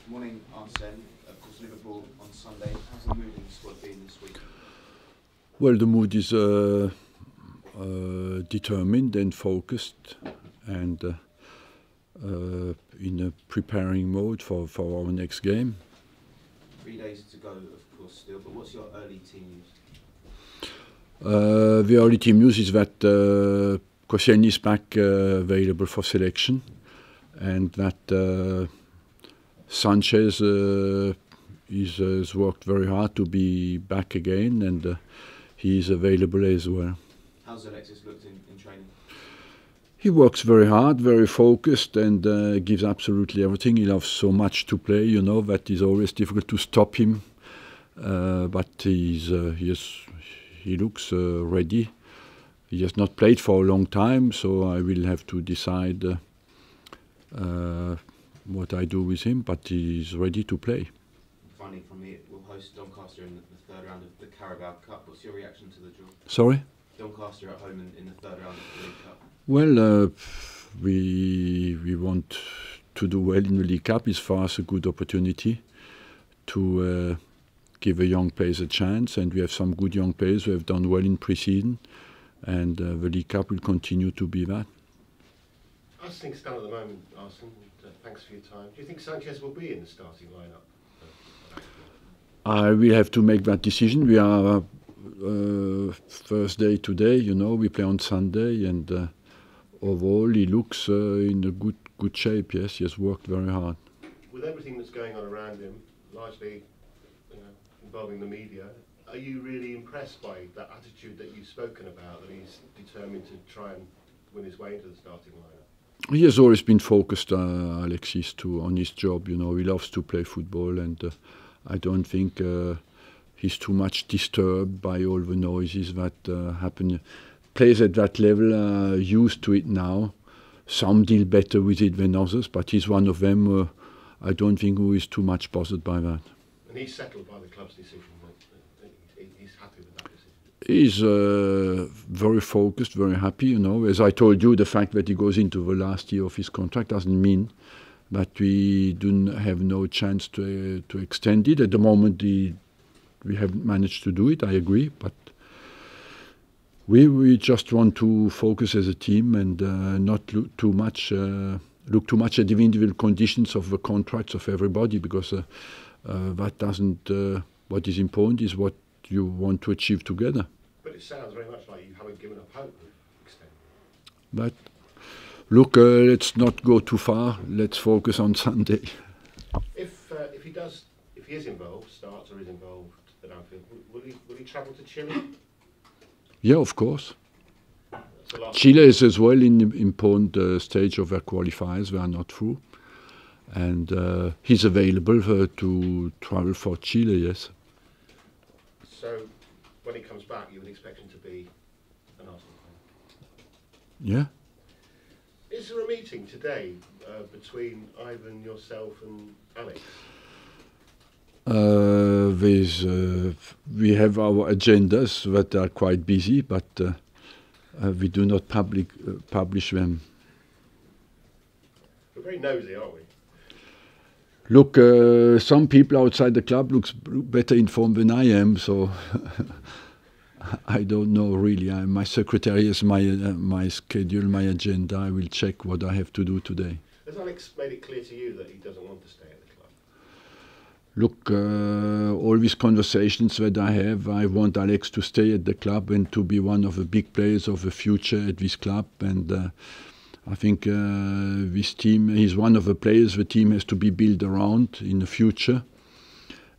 Morning, Arsene. Of course, Liverpool on Sunday. How's the mood in the squad been this week? Well, the mood is determined and focused, and in a preparing mode for our next game. 3 days to go, of course, still. But what's your early team news? The early team news is that Koscielny is back available for selection, and that Sanchez has worked very hard to be back again, and he is available as well. How's Alexis looked in training? He works very hard, very focused, and gives absolutely everything. He loves so much to play, you know, that it's always difficult to stop him. But he looks ready. He has not played for a long time, so I will have to decide what I do with him, but he's ready to play. Finally, from me, we'll host Doncaster in the third round of the Carabao Cup. What's your reaction to the draw? Sorry? Doncaster at home in the third round of the League Cup. Well, we want to do well in the League Cup. It's for us a good opportunity to give a young players a chance, and we have some good young players who have done well in pre-season, and the League Cup will continue to be that. As things stand at the moment, Arsene, thanks for your time. Do you think Sanchez will be in the starting lineup? I will have to make that decision. We are Thursday today, you know, we play on Sunday, and overall he looks in a good shape. Yes, he has worked very hard. With everything that's going on around him, largely involving the media, are you really impressed by that attitude that you've spoken about, that he's determined to try and win his way into the starting lineup? He has always been focused, Alexis, on his job. You know, he loves to play football, and I don't think he's too much disturbed by all the noises that happen. Players at that level are used to it now. Some deal better with it than others, but he's one of them. I don't think who is too much bothered by that. And he's settled by the club's decision. He's happy with that decision. He's very focused, very happy. You know, as I told you, the fact that he goes into the last year of his contract doesn't mean that we don't have no chance to extend it. At the moment, we haven't managed to do it. I agree, but we just want to focus as a team and not look too much at the individual conditions of the contracts of everybody, because that doesn't. What is important is what you want to achieve together. But it sounds very much like you haven't given up hope of extending. But look, let's not go too far. Let's focus on Sunday. If he is involved, starts or is involved at Anfield, will he travel to Chile? Yeah, of course. Chile is as well in the important stage of their qualifiers. They are not through, and he's available to travel for Chile. Yes. So when he comes back, you would expect him to be an Arsenal fan? Yeah. Is there a meeting today between Ivan, yourself and Alex? We have our agendas that are quite busy, but we do not publish them. We're very nosy, aren't we? Look, some people outside the club look better informed than I am, so I don't know really. My secretary has my schedule, my agenda. I will check what I have to do today. Has Alex made it clear to you that he doesn't want to stay at the club? Look, all these conversations that I have, I want Alex to stay at the club and to be one of the big players of the future at this club. And I think this team, he's one of the players the team has to be built around in the future.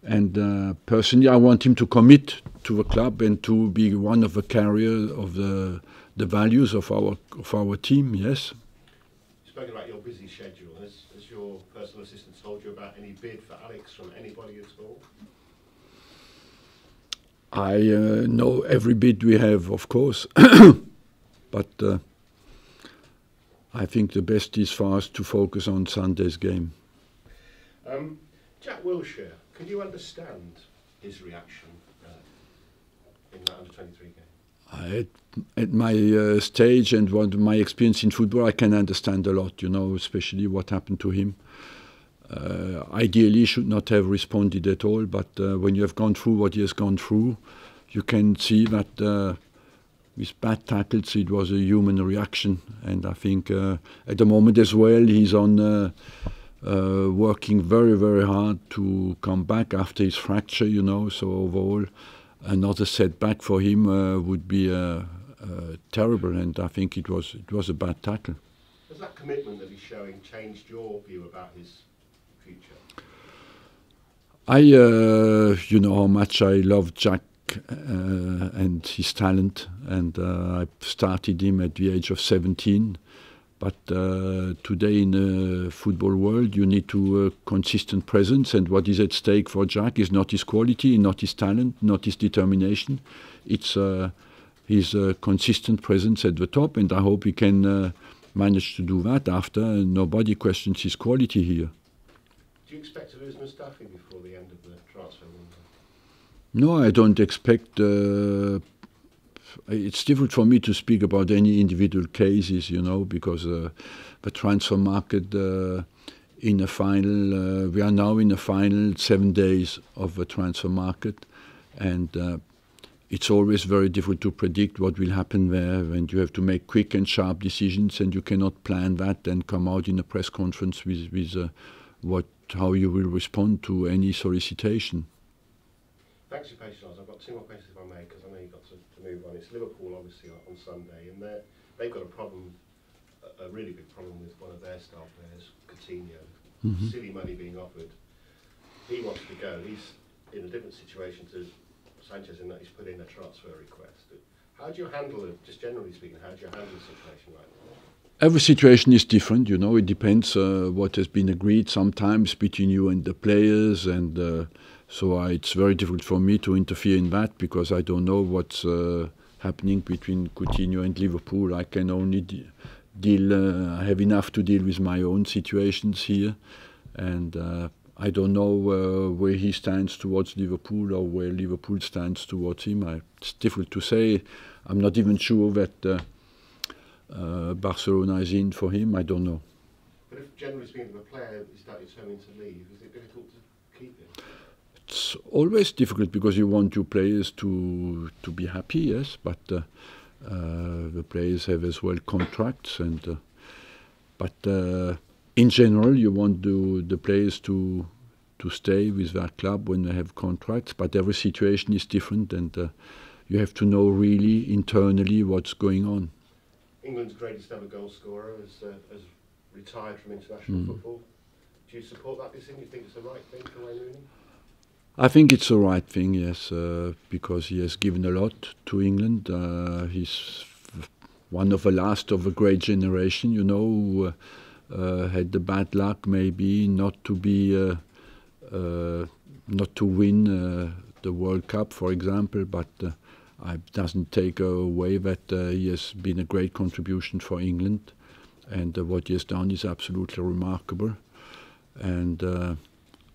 And personally, I want him to commit to the club and to be one of the carriers of the values of our team. Yes. You've spoken about your busy schedule. Has your personal assistant told you about any bid for Alex from anybody at all? I know every bid we have, of course, but I think the best is for us to focus on Sunday's game. Jack Wilshere, could you understand his reaction in that under-23 game? At my stage and what my experience in football, I can understand a lot, you know, especially what happened to him. ideally should not have responded at all, but when you have gone through what he has gone through, you can see that with bad tackles it was a human reaction, and I think at the moment as well he's on working very, very hard to come back after his fracture, you know, so overall another setback for him would be terrible, and I think it was a bad tackle. Has that commitment that he's showing changed your view about his future? You know how much I love Jack and his talent, and I started him at the age of 17. But today in the football world, you need to consistent presence, and what is at stake for Jack is not his quality, not his talent, not his determination. It's his consistent presence at the top, and I hope he can manage to do that after nobody questions his quality here. Do you expect to lose Mustafi before the end of the transfer window? No, I don't expect. It's difficult for me to speak about any individual cases, you know, because the transfer market in the final, we are now in the final 7 days of the transfer market, and it's always very difficult to predict what will happen there, and you have to make quick and sharp decisions, and you cannot plan that and come out in a press conference with how you will respond to any solicitation. Thanks for your patience. I've got two more questions if I may, because I know you've got to move on. It's Liverpool, obviously, on Sunday, and they've got a problem, a really big problem with one of their star players, Coutinho. Silly money being offered. He wants to go. He's in a different situation to Sanchez in that he's put in a transfer request. How do you handle it, just generally speaking, how do you handle the situation right now? Every situation is different, you know, it depends what has been agreed sometimes between you and the players, and so it's very difficult for me to interfere in that because I don't know what's happening between Coutinho and Liverpool. I can only I have enough to deal with my own situations here, and I don't know where he stands towards Liverpool or where Liverpool stands towards him. It's difficult to say. I'm not even sure that Barcelona is in for him. I don't know. But if generally speaking, the player is that determined to leave, is it difficult to keep him? It's always difficult because you want your players to be happy, yes, but the players have as well contracts, and but in general you want the players to stay with their club when they have contracts, but every situation is different, and you have to know really internally what's going on. England's greatest ever goal scorer has retired from international football. Do you support that decision? Do you think it's the right thing for Wayne Rooney? I think it's the right thing, yes, because he has given a lot to England. He's one of the last of a great generation, you know, who had the bad luck maybe not to win the World Cup, for example, but it doesn't take away that he has been a great contribution for England, and what he has done is absolutely remarkable. And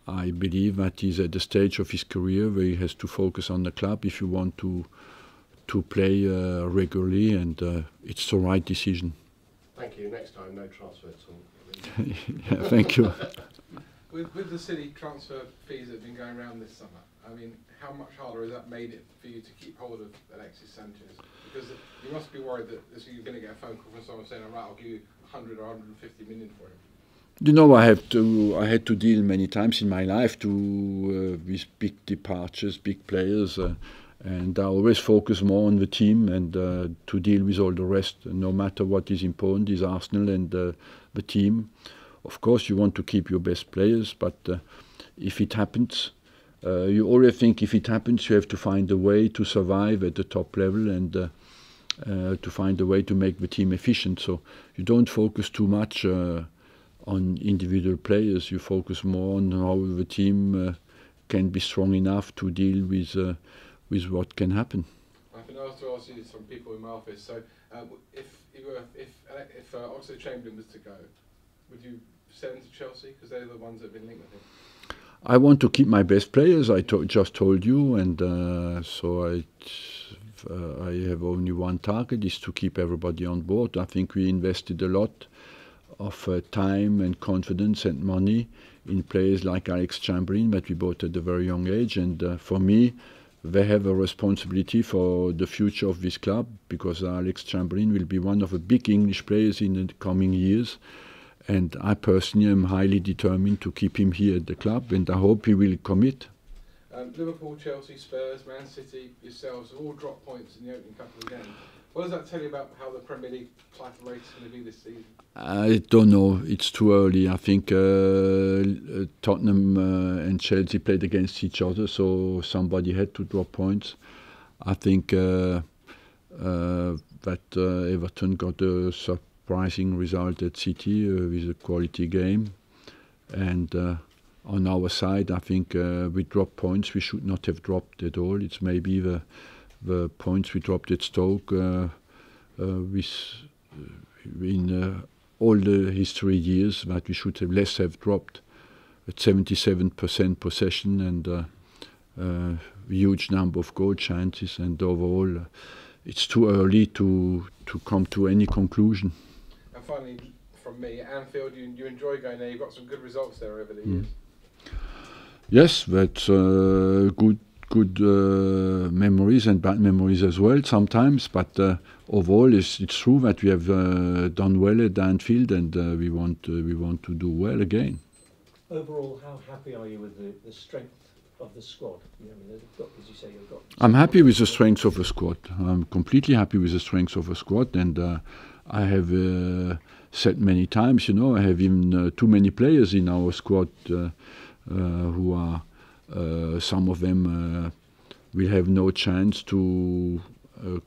I believe that he's at the stage of his career where he has to focus on the club if you want to play regularly, and it's the right decision. Thank you. Next time, no transfer talk. Yeah, thank you. With the silly transfer fees that have been going around this summer, I mean, how much harder has that made it for you to keep hold of Alexis Sanchez? Because you must be worried that you're going to get a phone call from someone saying, all right, I'll give you 100 or 150 million for him. You know, I had to deal many times in my life with big departures, big players, and I always focus more on the team and to deal with all the rest. No matter what is important, is Arsenal and the team. Of course, you want to keep your best players, but if it happens, you always think if it happens, you have to find a way to survive at the top level and to find a way to make the team efficient. So you don't focus too much on individual players. You focus more on how the team can be strong enough to deal with what can happen. I can also ask you this from people in my office. So, if Oxlade-Chamberlain was to go, would you send him to Chelsea because they're the ones that have been linked with him? I want to keep my best players. I just told you, and so I have only one target: is to keep everybody on board. I think we invested a lot of time and confidence and money in players like Alex Chamberlain that we bought at a very young age. And for me, they have a responsibility for the future of this club, because Alex Chamberlain will be one of the big English players in the coming years. And I personally am highly determined to keep him here at the club, and I hope he will commit. Liverpool, Chelsea, Spurs, Man City, yourselves have all dropped points in the opening couple of games. What does that tell you about how the Premier League title race is going to be this season? I don't know. It's too early. I think Tottenham and Chelsea played against each other, so somebody had to drop points. I think that Everton got a surprising result at City with a quality game. And on our side, I think we dropped points we should not have dropped at all. It's maybe the points we dropped at Stoke in all the history years that we should have have dropped, at 77% possession and a huge number of goal chances, and overall it's too early to come to any conclusion. And finally, from me, at Anfield, you enjoy going there. You've got some good results there over the years. Yes, that's good memories and bad memories as well sometimes, but overall it's true that we have done well at Anfield, and we want to do well again. Overall, how happy are you with the strength of the squad? You know, as you say, you've got. I'm happy with the strength of the squad. I'm completely happy with the strength of the squad, and I have said many times, you know, I have even too many players in our squad who are. Some of them will have no chance to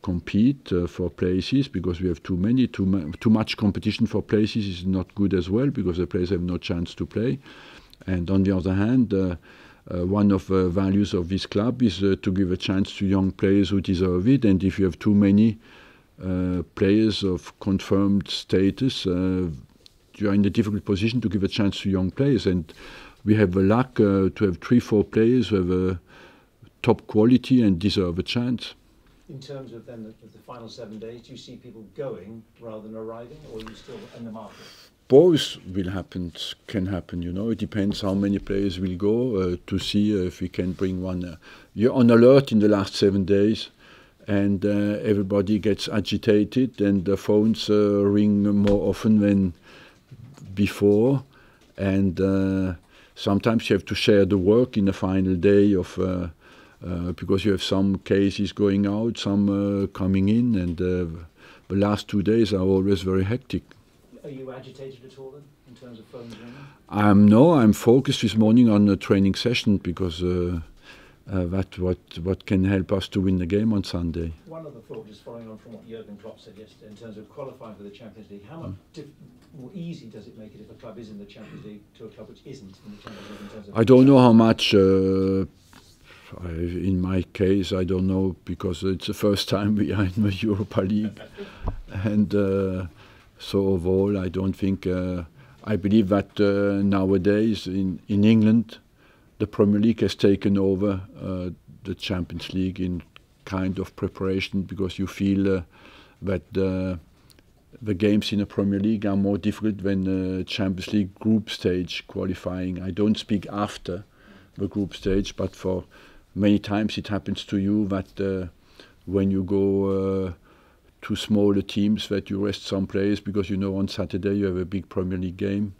compete for places because we have too many. Too much competition for places is not good as well, because the players have no chance to play. And on the other hand, one of the values of this club is to give a chance to young players who deserve it. And if you have too many players of confirmed status, you are in a difficult position to give a chance to young players. And we have the luck to have 3-4 players who have top quality and deserve a chance. In terms of then the final 7 days, do you see people going rather than arriving, or are you still in the market? Both will happen, can happen, you know. It depends how many players will go to see if we can bring one. You're on alert in the last 7 days, and everybody gets agitated, and the phones ring more often than before, and sometimes you have to share the work in the final day of because you have some cases going out, some coming in, and the last 2 days are always very hectic. Are you agitated at all then, in terms of phones ringing? No, I'm focused this morning on a training session, because that's what can help us to win the game on Sunday. One other thought, just following on from what Jurgen Klopp said yesterday, in terms of qualifying for the Champions League, how much more easy does it make it if a club is in the Champions League to a club which isn't in the Champions League in terms of... I don't know how much, in my case, I don't know, because it's the first time we are in the Europa League. And so overall, I don't think, I believe that nowadays in England, the Premier League has taken over the Champions League in kind of preparation, because you feel that the games in the Premier League are more difficult than the Champions League group stage qualifying. I don't speak after the group stage, but for many times it happens to you that when you go to smaller teams, that you rest some players because you know on Saturday you have a big Premier League game.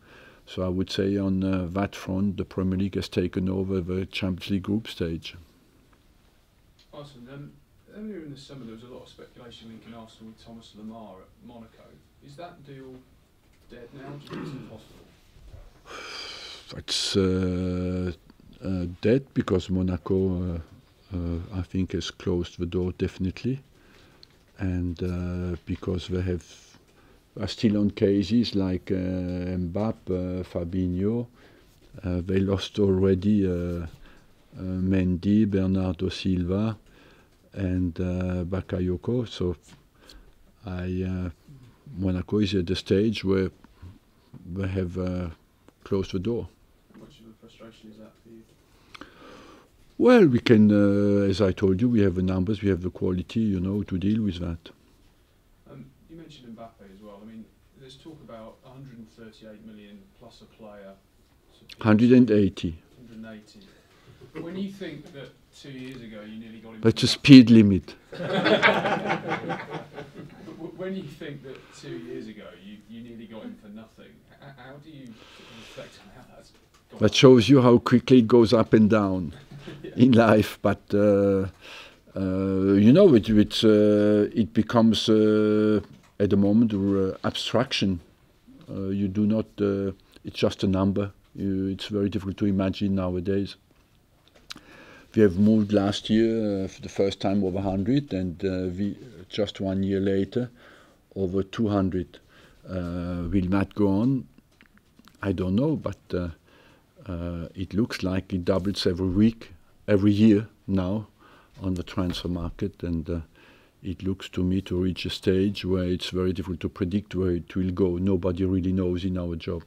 So I would say on that front, the Premier League has taken over the Champions League group stage. Arsene, earlier in the summer there was a lot of speculation linking Arsenal with Thomas Lemar at Monaco. Is that deal dead now? Do you think it's impossible? It's dead because Monaco, I think, has closed the door definitely, and because they are still on cases like Mbappé, Fabinho. They lost already Mendy, Bernardo Silva, and Bakayoko. So Monaco is at the stage where they have closed the door. How much of a frustration is that for you? Well, we can, as I told you, we have the numbers, we have the quality, you know, to deal with that. You mentioned Mbappe as well. I mean, there's talk about 138 million plus a player to 180. 180. When you think that 2 years ago you nearly got him... That's a speed limit. When you think that 2 years ago you nearly got him for nothing, how do you reflect on how that's gone? That shows you how quickly it goes up and down in life. But you know, it becomes at the moment abstraction. You do not. It's just a number. It's very difficult to imagine nowadays. We have moved last year for the first time over 100, and we just 1 year later over 200. Will that go on? I don't know, but it looks like it doubles every week, every year now on the transfer market, and it looks to me to reach a stage where it's very difficult to predict where it will go. Nobody really knows in our job.